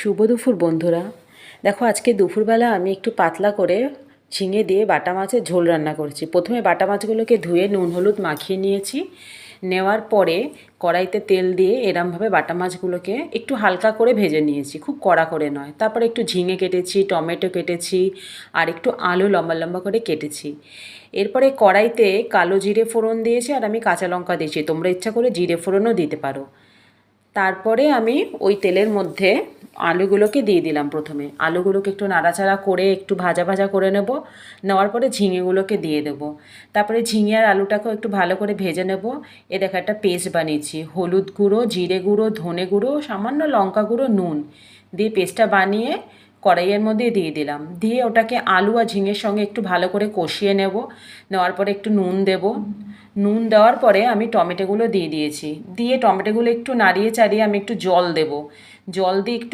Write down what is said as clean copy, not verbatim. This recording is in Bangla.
শুভ দুপুর বন্ধুরা। দেখো আজকে দুপুরবেলা আমি একটু পাতলা করে ঝিঙে দিয়ে বাটা মাছের ঝোল রান্না করছি। প্রথমে বাটা মাছগুলোকে ধুয়ে নুন হলুদ মাখিয়ে নিয়েছি। নেওয়ার পরে কড়াইতে তেল দিয়ে এরমভাবে বাটা মাছগুলোকে একটু হালকা করে ভেজে নিয়েছি, খুব কড়া করে নয়। তারপরে একটু ঝিঙে কেটেছি, টমেটো কেটেছি, আর একটু আলু লম্বা লম্বা করে কেটেছি। এরপরে কড়াইতে কালো জিরে ফোড়ন দিয়েছি, আর আমি কাঁচা লঙ্কা দিয়েছি। তোমরা ইচ্ছা করে জিরে ফোড়নও দিতে পারো। তারপরে আমি ওই তেলের মধ্যে আলুগুলোকে দিয়ে দিলাম। প্রথমে আলুগুলোকে একটু নাড়াচাড়া করে একটু ভাজা ভাজা করে নেব। নেওয়ার পরে ঝিঙেগুলোকে দিয়ে দেব। তারপরে ঝিঙে আর আলুটাকেও একটু ভালো করে ভেজে নেব। এ দেখো একটা পেস্ট বানিয়েছি, হলুদ গুঁড়ো, জিরে গুঁড়ো, ধনে গুঁড়ো, সামান্য লঙ্কা গুঁড়ো, নুন দিয়ে পেস্টটা বানিয়ে কড়াইয়ের মধ্যে দিয়ে দিলাম। দিয়ে ওটাকে আলু আর ঝিঙের সঙ্গে একটু ভালো করে কষিয়ে নেব। নেওয়ার পরে একটু নুন দেব। নুন দেওয়ার পরে আমি টমেটোগুলো দিয়ে দিয়েছি। দিয়ে টমেটোগুলো একটু নাড়িয়ে চাড়িয়ে আমি একটু জল দেব। জল দিয়ে একটু